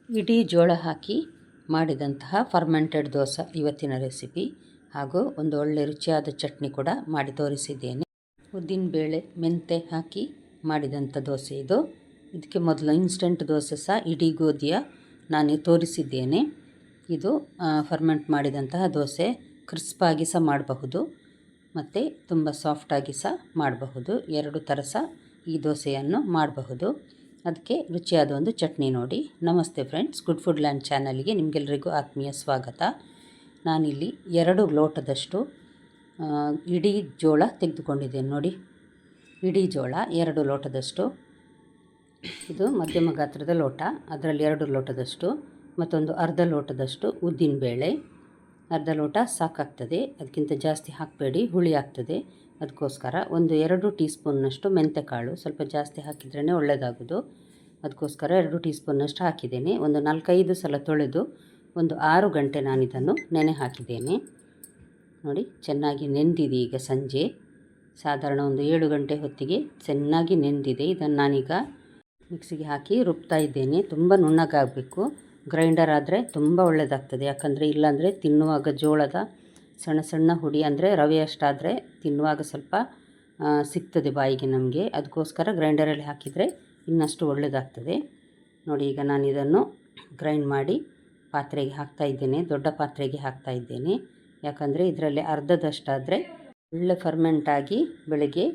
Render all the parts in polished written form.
ಇಡೀ ಜೋಳ ಹಾಕಿ ಮಾಡಿದಂತಹ ಫರ್ಮೆಂಟೆಡ್ ದೋಸೆ ಇವತ್ತಿನ ರೆಸಿಪಿ. ಹಾಗೂ ಒಂದು ಒಳ್ಳೆ ರುಚಿಯಾದ ಚಟ್ನಿ ಕೂಡ ಮಾಡಿ ತೋರಿಸಿದ್ದೇನೆ. ಉದ್ದಿನಬೇಳೆ ಮೆಂತೆ ಹಾಕಿ ಮಾಡಿದಂಥ ದೋಸೆ ಇದು. ಇದಕ್ಕೆ ಮೊದಲು ಇನ್ಸ್ಟೆಂಟ್ ದೋಸೆ ಸಹ ಇಡೀ ಗೋಧಿಯ ನಾನು ತೋರಿಸಿದ್ದೇನೆ. ಇದು ಫರ್ಮೆಂಟ್ ಮಾಡಿದಂತಹ ದೋಸೆ. ಕ್ರಿಸ್ಪಾಗಿ ಸಹ ಮಾಡಬಹುದು ಮತ್ತು ತುಂಬ ಸಾಫ್ಟಾಗಿ ಸಹ ಮಾಡಬಹುದು. ಎರಡು ಥರ ಸಹ ಈ ದೋಸೆಯನ್ನು ಮಾಡಬಹುದು. ಅದಕ್ಕೆ ರುಚಿಯಾದ ಒಂದು ಚಟ್ನಿ ನೋಡಿ. ನಮಸ್ತೆ ಫ್ರೆಂಡ್ಸ್, ಗುಡ್ ಫುಡ್ ಲ್ಯಾಂಡ್ ಚಾನಲ್ಗೆ ನಿಮಗೆಲ್ಲರಿಗೂ ಆತ್ಮೀಯ ಸ್ವಾಗತ. ನಾನಿಲ್ಲಿ 2 ಲೋಟದಷ್ಟು ಇಡೀ ಜೋಳ ತೆಗೆದುಕೊಂಡಿದ್ದೇನೆ ನೋಡಿ. ಇಡೀ ಜೋಳ 2 ಲೋಟದಷ್ಟು. ಇದು ಮಧ್ಯಮ ಗಾತ್ರದ ಲೋಟ, ಅದರಲ್ಲಿ 2 ಲೋಟದಷ್ಟು. ಮತ್ತೊಂದು ಅರ್ಧ ಲೋಟದಷ್ಟು ಉದ್ದಿನಬೇಳೆ. ಅರ್ಧ ಲೋಟ ಸಾಕಾಗ್ತದೆ, ಅದಕ್ಕಿಂತ ಜಾಸ್ತಿ ಹಾಕಬೇಡಿ, ಹುಳಿ ಆಗ್ತದೆ. ಅದಕ್ಕೋಸ್ಕರ ಒಂದು 2 ಟೀ ಸ್ಪೂನ್ನಷ್ಟು ಮೆಂತೆಕಾಳು, ಸ್ವಲ್ಪ ಜಾಸ್ತಿ ಹಾಕಿದ್ರೇ ಒಳ್ಳೆಯದಾಗೋದು. ಅದಕ್ಕೋಸ್ಕರ 2 ಟೀ ಸ್ಪೂನ್ನಷ್ಟು ಹಾಕಿದ್ದೇನೆ. ಒಂದು 4-5 ಸಲ ತೊಳೆದು ಒಂದು 6 ಗಂಟೆ ನಾನಿದನ್ನು ನೆನೆ ಹಾಕಿದ್ದೇನೆ ನೋಡಿ. ಚೆನ್ನಾಗಿ ನೆಂದಿದೆ. ಈಗ ಸಂಜೆ ಸಾಧಾರಣ ಒಂದು 7 ಗಂಟೆ ಹೊತ್ತಿಗೆ ಚೆನ್ನಾಗಿ ನೆಂದಿದೆ. ಇದನ್ನು ನಾನೀಗ ಮಿಕ್ಸಿಗೆ ಹಾಕಿ ರುಬ್ತಾ ಇದ್ದೇನೆ. ತುಂಬ ನುಣ್ಣಗಾಗಬೇಕು. ಗ್ರೈಂಡರ್ ಆದರೆ ತುಂಬ ಒಳ್ಳೆಯದಾಗ್ತದೆ. ಯಾಕಂದರೆ ಇಲ್ಲಾಂದರೆ ತಿನ್ನುವಾಗ ಜೋಳದ ಸಣ್ಣ ಸಣ್ಣ ಹುಡಿ, ಅಂದರೆ ರವೆಯಷ್ಟಾದರೆ ತಿನ್ನುವಾಗ ಸ್ವಲ್ಪ ಸಿಗ್ತದೆ ಬಾಯಿಗೆ ನಮಗೆ. ಅದಕ್ಕೋಸ್ಕರ ಗ್ರೈಂಡರಲ್ಲಿ ಹಾಕಿದರೆ ಇನ್ನಷ್ಟು ಒಳ್ಳೆಯದಾಗ್ತದೆ ನೋಡಿ. ಈಗ ನಾನು ಇದನ್ನು ಗ್ರೈಂಡ್ ಮಾಡಿ ಪಾತ್ರೆಗೆ ಹಾಕ್ತಾಯಿದ್ದೇನೆ, ದೊಡ್ಡ ಪಾತ್ರೆಗೆ ಹಾಕ್ತಾಯಿದ್ದೇನೆ. ಯಾಕಂದರೆ ಇದರಲ್ಲಿ ಅರ್ಧದಷ್ಟಾದರೆ ಒಳ್ಳೆ ಫರ್ಮೆಂಟಾಗಿ ಬೆಳಗ್ಗೆ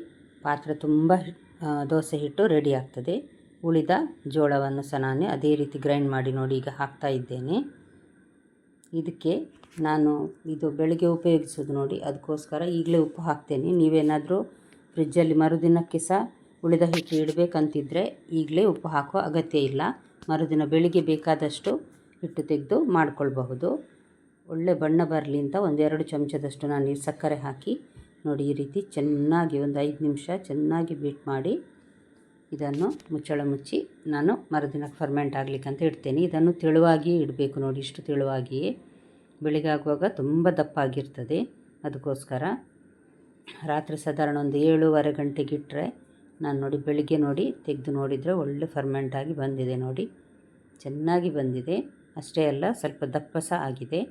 ಪಾತ್ರೆ ತುಂಬ ದೋಸೆ ಹಿಟ್ಟು ರೆಡಿ ಆಗ್ತದೆ. ಉಳಿದ ಜೋಳವನ್ನು ಸಹ ನಾನು ಅದೇ ರೀತಿ ಗ್ರೈಂಡ್ ಮಾಡಿ ನೋಡಿ ಈಗ ಹಾಕ್ತಾಯಿದ್ದೇನೆ. ಇದಕ್ಕೆ ನಾನು ಇದು ಬೆಳಗ್ಗೆ ಉಪಯೋಗಿಸೋದು ನೋಡಿ, ಅದಕ್ಕೋಸ್ಕರ ಈಗಲೇ ಉಪ್ಪು ಹಾಕ್ತೇನೆ. ನೀವೇನಾದರೂ ಫ್ರಿಜ್ಜಲ್ಲಿ ಮರುದಿನಕ್ಕೆ ಸಹ ಉಳಿದ ಹಿಟ್ಟು ಇಡಬೇಕಂತಿದ್ದರೆ ಈಗಲೇ ಉಪ್ಪು ಹಾಕುವ ಅಗತ್ಯ ಇಲ್ಲ. ಮರುದಿನ ಬೆಳಿಗ್ಗೆ ಬೇಕಾದಷ್ಟು ಹಿಟ್ಟು ತೆಗೆದು ಮಾಡಿಕೊಳ್ಬಹುದು. ಒಳ್ಳೆ ಬಣ್ಣ ಬರಲಿ ಅಂತ ಒಂದು 2 ಚಮಚದಷ್ಟು ನಾನು ಈ ಸಕ್ಕರೆ ಹಾಕಿ ನೋಡಿ ಈ ರೀತಿ ಚೆನ್ನಾಗಿ ಒಂದು 5 ನಿಮಿಷ ಚೆನ್ನಾಗಿ ಬೀಟ್ ಮಾಡಿ ಇದನ್ನು ಮುಚ್ಚಳ ಮುಚ್ಚಿ ನಾನು ಮರುದಿನಕ್ಕೆ ಫರ್ಮೆಂಟ್ ಆಗಲಿಕ್ಕಂತ ಇಡ್ತೇನೆ. ಇದನ್ನು ತೆಳುವಾಗಿ ಇಡಬೇಕು ನೋಡಿ, ಇಷ್ಟು ತೆಳುವಾಗಿಯೇ. ಬೆಳಿಗ್ಗೆ ಆಗುವಾಗ ತುಂಬ ದಪ್ಪಾಗಿರ್ತದೆ. ಅದಕ್ಕೋಸ್ಕರ ರಾತ್ರಿ ಸಾಧಾರಣ ಒಂದು 7:15 ಗಂಟೆಗೆ ಇಟ್ಟರೆ ನಾನು ನೋಡಿ ಬೆಳಿಗ್ಗೆ ನೋಡಿ ತೆಗೆದು ನೋಡಿದರೆ ಒಳ್ಳೆ ಫರ್ಮೆಂಟಾಗಿ ಬಂದಿದೆ ನೋಡಿ. ಚೆನ್ನಾಗಿ ಬಂದಿದೆ. ಅಷ್ಟೇ ಅಲ್ಲ, ಸ್ವಲ್ಪ ದಪ್ಪ ಸಹ ಆಗಿದೆ.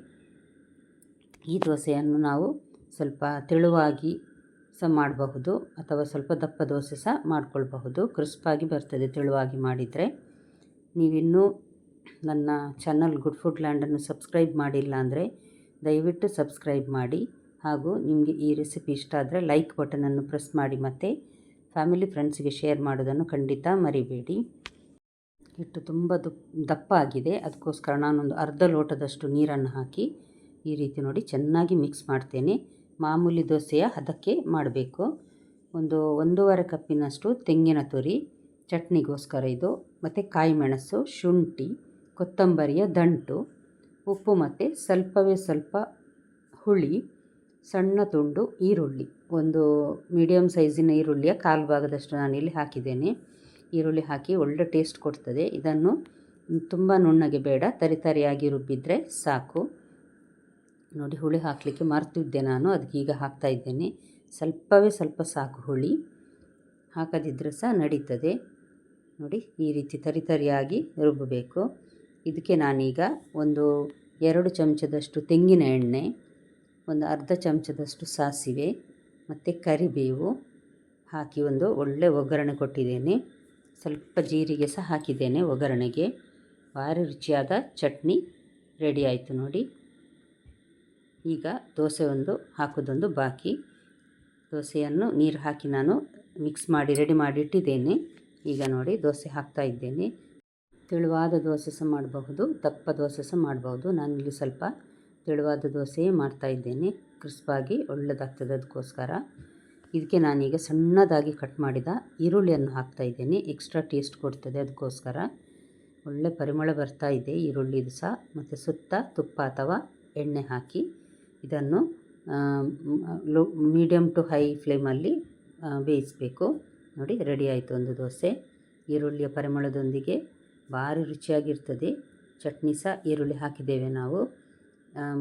ಈ ದೋಸೆಯನ್ನು ನಾವು ಸ್ವಲ್ಪ ತೆಳುವಾಗಿ ಸಹ ಮಾಡಬಹುದು ಅಥವಾ ಸ್ವಲ್ಪ ದಪ್ಪ ದೋಸೆ ಸಹ ಮಾಡ್ಕೊಳ್ಬಹುದು. ಕ್ರಿಸ್ಪಾಗಿ ಬರ್ತದೆ ತೆಳುವಾಗಿ ಮಾಡಿದರೆ. ನೀವಿನ್ನೂ ನನ್ನ ಚಾನಲ್ ಗುಡ್ ಫುಡ್ ಲ್ಯಾಂಡನ್ನು ಸಬ್ಸ್ಕ್ರೈಬ್ ಮಾಡಿಲ್ಲ ಅಂದರೆ ದಯವಿಟ್ಟು ಸಬ್ಸ್ಕ್ರೈಬ್ ಮಾಡಿ. ಹಾಗೂ ನಿಮಗೆ ಈ ರೆಸಿಪಿ ಇಷ್ಟ ಆದರೆ ಲೈಕ್ ಬಟನನ್ನು ಪ್ರೆಸ್ ಮಾಡಿ ಮತ್ತು ಫ್ಯಾಮಿಲಿ ಫ್ರೆಂಡ್ಸಿಗೆ ಶೇರ್ ಮಾಡೋದನ್ನು ಖಂಡಿತ ಮರಿಬೇಡಿ. ಹಿಟ್ಟು ತುಂಬ ದಪ್ಪ ಆಗಿದೆ. ಅದಕ್ಕೋಸ್ಕರ ನಾನೊಂದು ಅರ್ಧ ಲೋಟದಷ್ಟು ನೀರನ್ನು ಹಾಕಿ ಈ ರೀತಿ ನೋಡಿ ಚೆನ್ನಾಗಿ ಮಿಕ್ಸ್ ಮಾಡ್ತೇನೆ. ಮಾಮೂಲಿ ದೋಸೆಯ ಹದಕ್ಕೆ ಮಾಡಬೇಕು. ಒಂದು 1.5 ಕಪ್ಪಿನಷ್ಟು ತೆಂಗಿನ ತುರಿ ಚಟ್ನಿಗೋಸ್ಕರ ಇದು, ಮತ್ತು ಕಾಯಿ ಮೆಣಸು, ಶುಂಠಿ, ಕೊತ್ತಂಬರಿಯ ದಂಟು, ಉಪ್ಪು ಮತ್ತು ಸ್ವಲ್ಪವೇ ಸ್ವಲ್ಪ ಹುಳಿ, ಸಣ್ಣ ತುಂಡು ಈರುಳ್ಳಿ, ಒಂದು ಮೀಡಿಯಮ್ ಸೈಜಿನ ಈರುಳ್ಳಿಯ 1/4 ಭಾಗದಷ್ಟು ನಾನಿಲ್ಲಿ ಹಾಕಿದ್ದೇನೆ. ಈರುಳ್ಳಿ ಹಾಕಿ ಒಳ್ಳೆ ಟೇಸ್ಟ್ ಕೊಡ್ತದೆ. ಇದನ್ನು ತುಂಬ ನುಣ್ಣಗೆ ಬೇಡ, ತರಿತರಿಯಾಗಿ ರುಬ್ಬಿದರೆ ಸಾಕು ನೋಡಿ. ಹುಳಿ ಹಾಕಲಿಕ್ಕೆ ಮರ್ತಿದ್ದೆ ನಾನು, ಅದಕ್ಕೆ ಈಗ ಹಾಕ್ತಾಯಿದ್ದೇನೆ. ಸ್ವಲ್ಪವೇ ಸ್ವಲ್ಪ ಸಾಕು, ಹುಳಿ ಹಾಕದಿದ್ದರೆ ಸಹ ನಡೀತದೆ ನೋಡಿ. ಈ ರೀತಿ ತರಿತರಿಯಾಗಿ ರುಬ್ಬಬೇಕು. ಇದಕ್ಕೆ ನಾನೀಗ ಒಂದು 2 ಚಮಚದಷ್ಟು ತೆಂಗಿನ ಎಣ್ಣೆ, ಒಂದು ಅರ್ಧ ಚಮಚದಷ್ಟು ಸಾಸಿವೆ ಮತ್ತು ಕರಿಬೇವು ಹಾಕಿ ಒಂದು ಒಳ್ಳೆ ಒಗ್ಗರಣೆ ಕೊಟ್ಟಿದ್ದೇನೆ. ಸ್ವಲ್ಪ ಜೀರಿಗೆ ಸಹ ಹಾಕಿದ್ದೇನೆ ಒಗ್ಗರಣೆಗೆ. ಭಾರಿ ರುಚಿಯಾದ ಚಟ್ನಿ ರೆಡಿ ಆಯಿತು ನೋಡಿ. ಈಗ ದೋಸೆ ಒಂದು ಹಾಕೋದೊಂದು ಬಾಕಿ. ದೋಸೆಯನ್ನು ನೀರು ಹಾಕಿ ನಾನು ಮಿಕ್ಸ್ ಮಾಡಿ ರೆಡಿ ಮಾಡಿ ಇಟ್ಟಿದ್ದೇನೆ. ಈಗ ನೋಡಿ ದೋಸೆ ಹಾಕ್ತಾ ಇದ್ದೇನೆ. ತೆಳುವಾದ ದೋಸೆ ಸಹ ಮಾಡಬಹುದು, ದಪ್ಪ ದೋಸೆ ಸಹ ಮಾಡಬಹುದು. ನಾನಿಲ್ಲಿ ಸ್ವಲ್ಪ ತೆಳುವಾದ ದೋಸೆಯೇ ಮಾಡ್ತಾಯಿದ್ದೇನೆ. ಕ್ರಿಸ್ಪಾಗಿ ಒಳ್ಳೆಯದಾಗ್ತದೆ. ಅದಕ್ಕೋಸ್ಕರ ಇದಕ್ಕೆ ನಾನೀಗ ಸಣ್ಣದಾಗಿ ಕಟ್ ಮಾಡಿದ ಈರುಳ್ಳಿಯನ್ನು ಹಾಕ್ತಾಯಿದ್ದೇನೆ. ಎಕ್ಸ್ಟ್ರಾ ಟೇಸ್ಟ್ ಕೊಡ್ತದೆ. ಅದಕ್ಕೋಸ್ಕರ ಒಳ್ಳೆ ಪರಿಮಳ ಬರ್ತಾ ಇದೆ ಈರುಳ್ಳಿದು ಸಹ. ಮತ್ತು ಸುತ್ತ ತುಪ್ಪ ಅಥವಾ ಎಣ್ಣೆ ಹಾಕಿ ಇದನ್ನು ಮೀಡಿಯಮ್ ಟು ಹೈ ಫ್ಲೇಮಲ್ಲಿ ಬೇಯಿಸಬೇಕು ನೋಡಿ. ರೆಡಿ ಆಯಿತು ಒಂದು ದೋಸೆ. ಈರುಳ್ಳಿಯ ಪರಿಮಳದೊಂದಿಗೆ ಭಾರಿ ರುಚಿಯಾಗಿರ್ತದೆ. ಚಟ್ನಿ ಸಹ ಈರುಳ್ಳಿ ಹಾಕಿದ್ದೇವೆ ನಾವು,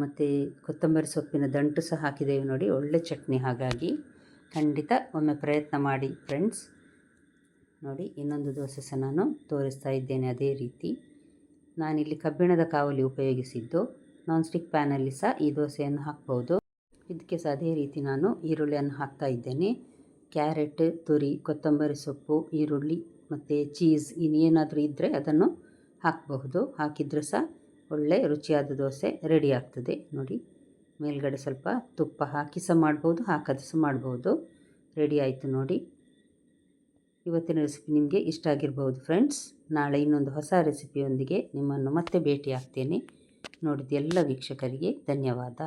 ಮತ್ತು ಕೊತ್ತಂಬರಿ ಸೊಪ್ಪಿನ ದಂಟು ಸಹ ಹಾಕಿದ್ದೇವೆ ನೋಡಿ. ಒಳ್ಳೆ ಚಟ್ನಿ. ಹಾಗಾಗಿ ಖಂಡಿತ ಒಮ್ಮೆ ಪ್ರಯತ್ನ ಮಾಡಿ ಫ್ರೆಂಡ್ಸ್ ನೋಡಿ. ಇನ್ನೊಂದು ದೋಸೆ ಸಹ ನಾನು ತೋರಿಸ್ತಾ ಇದ್ದೇನೆ ಅದೇ ರೀತಿ ನಾನಿಲ್ಲಿ ಕಬ್ಬಿಣದ ಕಾವಲಿ ಉಪಯೋಗಿಸಿದ್ದು. ನಾನ್ ಸ್ಟಿಕ್ ಪ್ಯಾನಲ್ಲಿ ಸಹ ಈ ದೋಸೆಯನ್ನು ಹಾಕ್ಬೋದು. ಇದಕ್ಕೆ ಸಹ ಅದೇ ರೀತಿ ನಾನು ಈರುಳ್ಳಿಯನ್ನು ಹಾಕ್ತಾ ಇದ್ದೇನೆ. ಕ್ಯಾರೆಟ್ ತುರಿ, ಕೊತ್ತಂಬರಿ ಸೊಪ್ಪು, ಈರುಳ್ಳಿ ಮತ್ತು ಚೀಸ್ ಇನ್ನೇನಾದರೂ ಇದ್ದರೆ ಅದನ್ನು ಹಾಕಬಹುದು. ಹಾಕಿದರೆ ಸಹ ಒಳ್ಳೆ ರುಚಿಯಾದ ದೋಸೆ ರೆಡಿ ಆಗ್ತದೆ. ನೋಡಿ, ಮೇಲ್ಗಡೆ ಸ್ವಲ್ಪ ತುಪ್ಪ ಹಾಕಿ ಸಹ ಮಾಡ್ಬೋದು, ಹಾಕದೆ ಸಹ ಮಾಡ್ಬೋದು. ರೆಡಿ ಆಯಿತು ನೋಡಿ. ಇವತ್ತಿನ ರೆಸಿಪಿ ನಿಮಗೆ ಇಷ್ಟ ಆಗಿರ್ಬೋದು ಫ್ರೆಂಡ್ಸ್. ನಾಳೆ ಇನ್ನೊಂದು ಹೊಸ ರೆಸಿಪಿಯೊಂದಿಗೆ ನಿಮ್ಮನ್ನು ಮತ್ತೆ ಭೇಟಿ ಆಗ್ತೇನೆ. ನೋಡಿದ ಎಲ್ಲ ವೀಕ್ಷಕರಿಗೆ ಧನ್ಯವಾದ.